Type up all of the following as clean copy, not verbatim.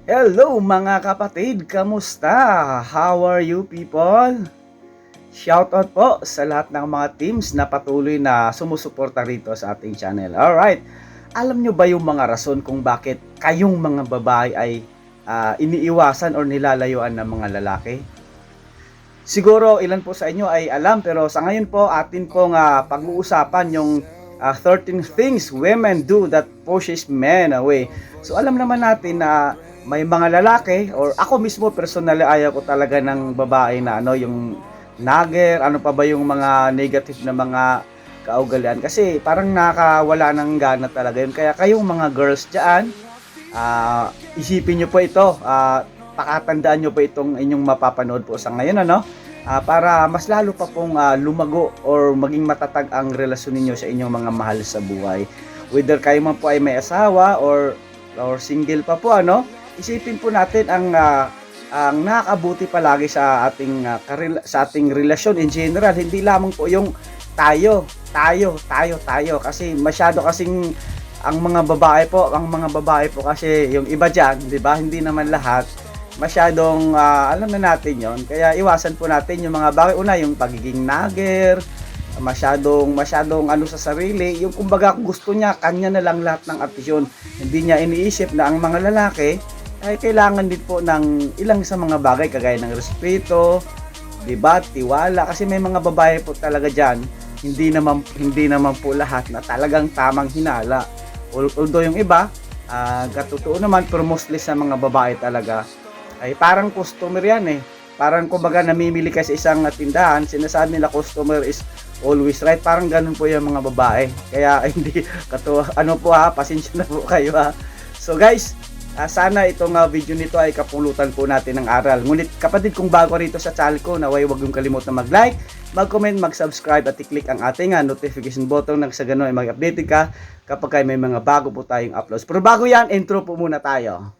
Hello mga kapatid, kamusta? How are you people? Shoutout po sa lahat ng mga teams na patuloy na sumusuporta rito sa ating channel. Alright, alam nyo ba yung mga rason kung bakit kayong mga babae ay iniiwasan or nilalayuan ng mga lalaki? Siguro ilan po sa inyo ay alam, pero sa ngayon po atin pong pag-uusapan yung 13 things women do that pushes men away. So alam naman natin na may mga lalaki, or ako mismo personally ayaw ko talaga ng babae na yung nagger, ano pa ba yung mga negative na mga kaugalian, kasi parang nakawala ng gana talaga yun. Kaya kayong mga girls dyan, isipin nyo po ito, pakatandaan nyo po itong inyong mapapanood po sa ngayon, para mas lalo pa pong lumago or maging matatag ang relasyon ninyo sa inyong mga mahal sa buhay. Whether kayo man po ay may asawa or single pa po, isipin po natin ang nakakabuti palagi sa ating relasyon in general. Hindi lamang po yung tayo kasi masyado kasing ang mga babae po kasi yung iba diyan, 'di ba? Hindi naman lahat masyadong alam na natin yon. Kaya iwasan po natin yung mga bagay. Una, yung pagiging nagger, masyadong sa sarili, yung kumbaga gusto niya kanya na lang lahat ng atensyon. Hindi niya iniisip na ang mga lalaki ay kailangan din po ng ilang sa mga bagay kagaya ng respeto, diba, tiwala, kasi may mga babae po talaga diyan, hindi naman po lahat na talagang tamang hinala. Although yung iba, katotoo naman, pero mostly sa mga babae talaga ay parang customer yan eh. Parang kumbaga namimili ka sa isang tindahan, sinasabi nila customer is always right. Parang ganun po yung mga babae. Kaya hindi pasensya na po kayo So guys, sana itong video nito ay kapulutan po natin ng aral. Ngunit kapatid, kung bago rito sa channel ko, naway huwag yung kalimutan mag-like, mag-comment, mag-subscribe at i-click ang ating notification button nang sa ganun ay mag-update ka kapag may mga bago po tayong uploads. Pero bago yan, intro po muna tayo.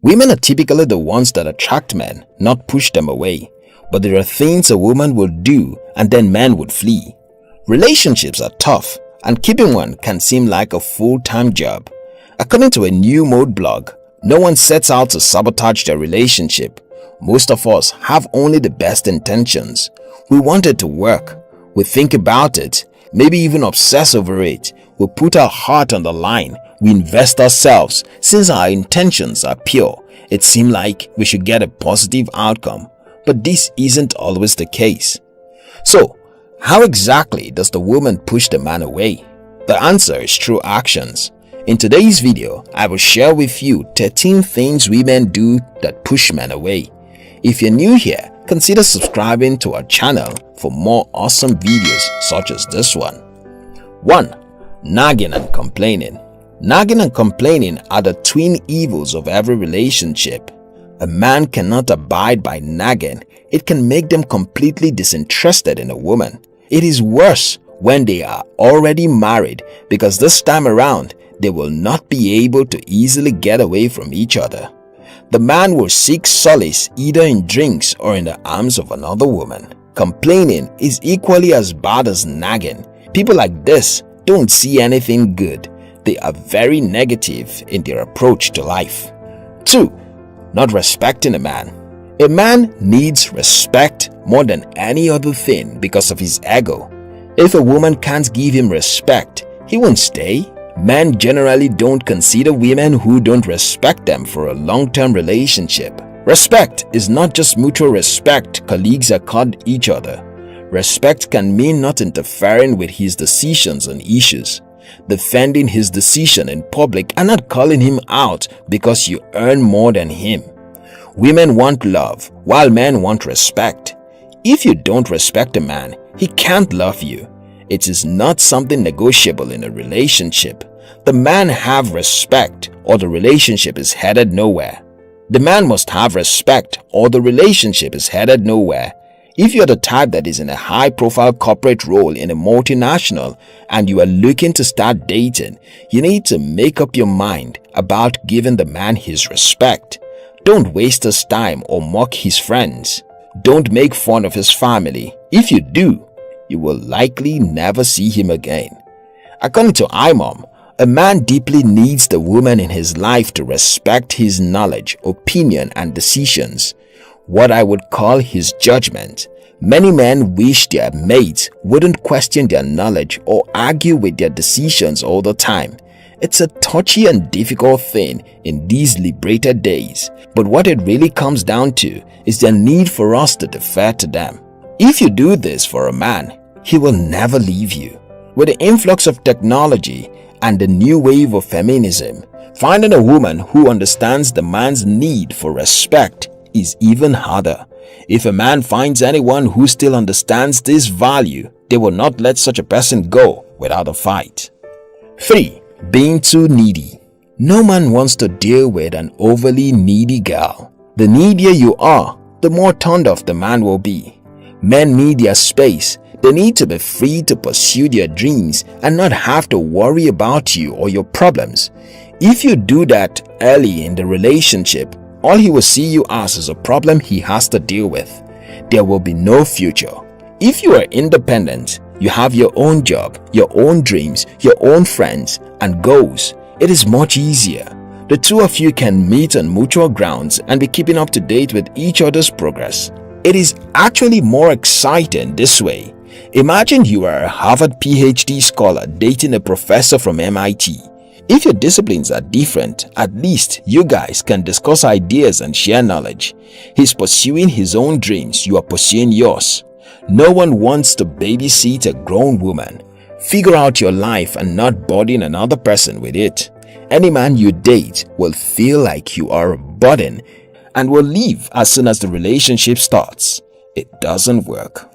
Women are typically the ones that attract men, not push them away. But there are things a woman would do and then men would flee. Relationships are tough, and keeping one can seem like a full-time job. According to a new mode blog, no one sets out to sabotage their relationship. Most of us have only the best intentions. We want it to work. We think about it, maybe even obsess over it. We put our heart on the line. We invest ourselves. Since our intentions are pure, it seems like we should get a positive outcome. But this isn't always the case. So, how exactly does the woman push the man away? The answer is through actions. In today's video, I will share with you 13 things women do that push men away. If you're new here, consider subscribing to our channel for more awesome videos such as this one. 1. Nagging and complaining. Nagging and complaining are the twin evils of every relationship. A man cannot abide by nagging. It can make them completely disinterested in a woman. It is worse when they are already married, because this time around, they will not be able to easily get away from each other. The man will seek solace either in drinks or in the arms of another woman. Complaining is equally as bad as nagging. People like this don't see anything good. They are very negative in their approach to life. 2. Not respecting a man. A man needs respect more than any other thing because of his ego. If a woman can't give him respect, he won't stay. Men generally don't consider women who don't respect them for a long-term relationship. Respect is not just mutual respect colleagues accord each other. Respect can mean not interfering with his decisions on issues, defending his decision in public, and not calling him out because you earn more than him. Women want love, while men want respect. If you don't respect a man, he can't love you. It is not something negotiable in a relationship. The man have respect, or the relationship is headed nowhere. The man must have respect, or the relationship is headed nowhere. If you're the type that is in a high-profile corporate role in a multinational and you are looking to start dating, you need to make up your mind about giving the man his respect. Don't waste his time or mock his friends. Don't make fun of his family. If you do, you will likely never see him again. According to iMom, a man deeply needs the woman in his life to respect his knowledge, opinion, and decisions, what I would call his judgment. Many men wish their mates wouldn't question their knowledge or argue with their decisions all the time. It's a touchy and difficult thing in these liberated days, but what it really comes down to is the need for us to defer to them. If you do this for a man, he will never leave you. With the influx of technology and the new wave of feminism, finding a woman who understands the man's need for respect is even harder. If a man finds anyone who still understands this value, they will not let such a person go without a fight. 3. Being too needy. No man wants to deal with an overly needy girl. The needier you are, the more turned off the man will be. Men need their space. They need to be free to pursue their dreams and not have to worry about you or your problems. If you do that early in the relationship, all he will see you as is a problem he has to deal with. There will be no future. If you are independent, you have your own job, your own dreams, your own friends and goals, it is much easier. The two of you can meet on mutual grounds and be keeping up to date with each other's progress. It is actually more exciting this way. Imagine you are a Harvard PhD scholar dating a professor from MIT. If your disciplines are different, at least you guys can discuss ideas and share knowledge. He's pursuing his own dreams, you are pursuing yours. No one wants to babysit a grown woman. Figure out your life and not burden another person with it. Any man you date will feel like you are a burden and will leave as soon as the relationship starts. It doesn't work.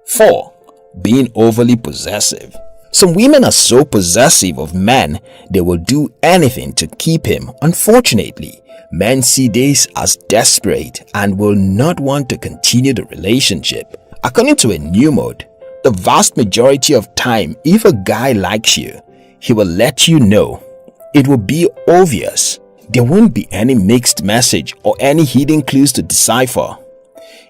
4. Being overly possessive. Some women are so possessive of men, they will do anything to keep him. Unfortunately, men see this as desperate and will not want to continue the relationship. According to a new mode, the vast majority of time, if a guy likes you, he will let you know. It will be obvious. There won't be any mixed message or any hidden clues to decipher.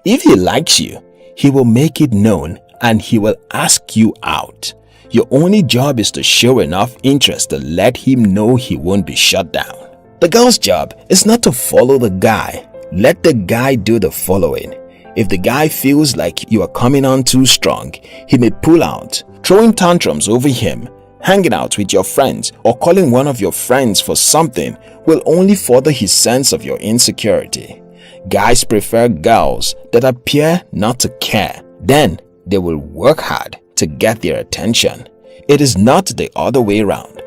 If he likes you, he will make it known and he will ask you out. Your only job is to show enough interest to let him know he won't be shut down. The girl's job is not to follow the guy. Let the guy do the following. If the guy feels like you are coming on too strong, he may pull out. Throwing tantrums over him, hanging out with your friends, or calling one of your friends for something will only further his sense of your insecurity. Guys prefer girls that appear not to care. Then they will work hard to get their attention. It is not the other way around.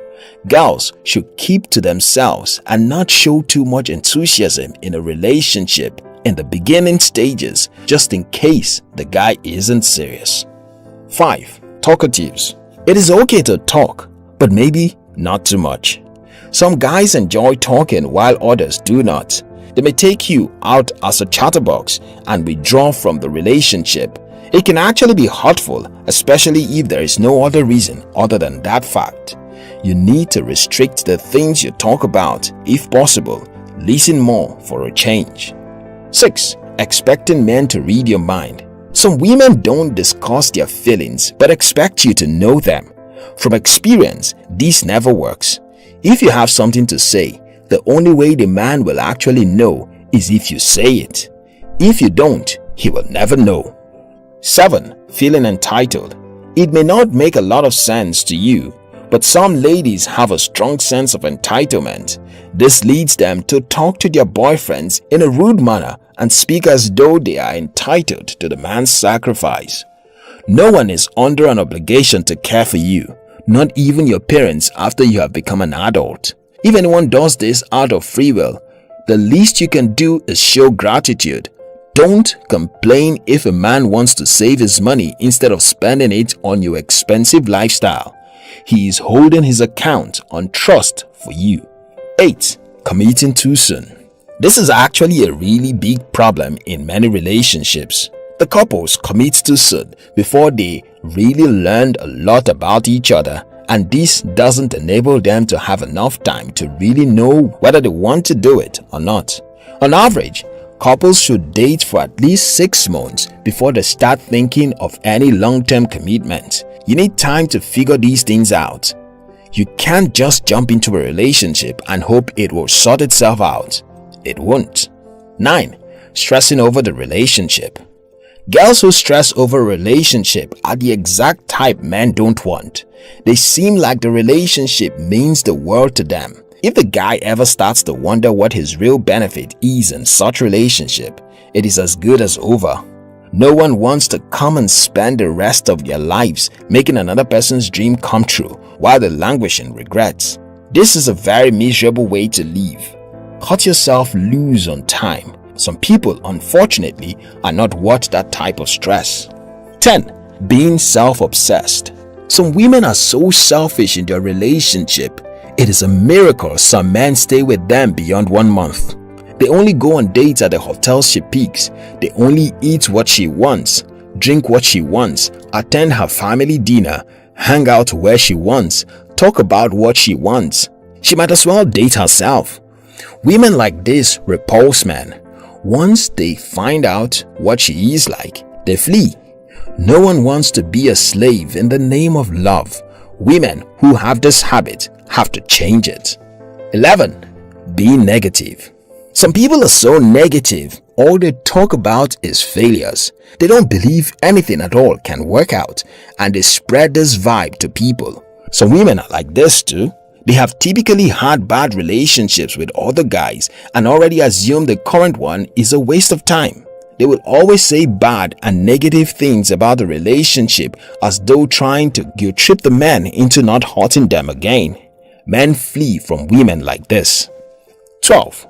Girls should keep to themselves and not show too much enthusiasm in a relationship in the beginning stages, just in case the guy isn't serious. 5. Talkatives. It is okay to talk, but maybe not too much. Some guys enjoy talking while others do not. They may take you out as a chatterbox and withdraw from the relationship. It can actually be hurtful, especially if there is no other reason other than that fact. You need to restrict the things you talk about. If possible, listen more for a change. 6. Expecting men to read your mind. Some women don't discuss their feelings but expect you to know them. From experience, this never works. If you have something to say, the only way the man will actually know is if you say it. If you don't, he will never know. 7. Feeling entitled. It may not make a lot of sense to you, but some ladies have a strong sense of entitlement. This leads them to talk to their boyfriends in a rude manner and speak as though they are entitled to the man's sacrifice. No one is under an obligation to care for you, not even your parents after you have become an adult. If anyone does this out of free will, the least you can do is show gratitude. Don't complain if a man wants to save his money instead of spending it on your expensive lifestyle. He is holding his account on trust for you. 8. Committing too soon. This is actually a really big problem in many relationships. The couples commit too soon before they really learned a lot about each other, and this doesn't enable them to have enough time to really know whether they want to do it or not. On average, Couples should date for at least 6 months before they start thinking of any long-term commitment. You need time to figure these things out. You can't just jump into a relationship and hope it will sort itself out. It won't. 9. Stressing over the relationship. Girls who stress over a relationship are the exact type men don't want. They seem like the relationship means the world to them. If the guy ever starts to wonder what his real benefit is in such relationship, it is as good as over. No one wants to come and spend the rest of their lives making another person's dream come true while they languish in regrets. This is a very miserable way to live. Cut yourself loose on time. Some people, unfortunately, are not worth that type of stress. 10. Being self-obsessed. Some women are so selfish in their relationship. It is a miracle some men stay with them beyond 1 month. They only go on dates at the hotels she picks. They only eat what she wants, drink what she wants, attend her family dinner, hang out where she wants, talk about what she wants. She might as well date herself. Women like this repulse men. Once they find out what she is like, they flee. No one wants to be a slave in the name of love. Women who have this habit have to change it. 11. Be negative. Some people are so negative, all they talk about is failures. They don't believe anything at all can work out, and they spread this vibe to people. Some women are like this too. They have typically had bad relationships with other guys and already assume the current one is a waste of time. They will always say bad and negative things about the relationship as though trying to guilt-trip the men into not hurting them again. Men flee from women like this. 12.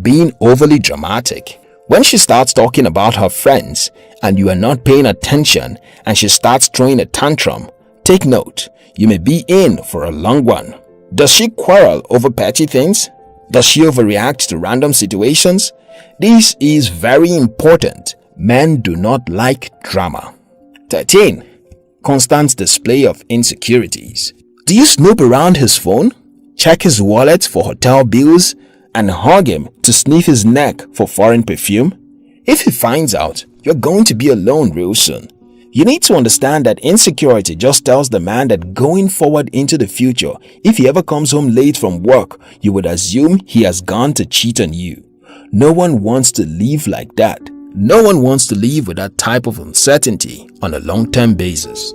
Being overly dramatic. When she starts talking about her friends and you are not paying attention and she starts throwing a tantrum, take note, you may be in for a long one. Does she quarrel over petty things? Does she overreact to random situations? This is very important. Men do not like drama. 13. Constant display of insecurities. Do you snoop around his phone, check his wallet for hotel bills, and hug him to sniff his neck for foreign perfume? If he finds out, you're going to be alone real soon. You need to understand that insecurity just tells the man that going forward into the future, if he ever comes home late from work, you would assume he has gone to cheat on you. No one wants to live like that. No one wants to live with that type of uncertainty on a long-term basis.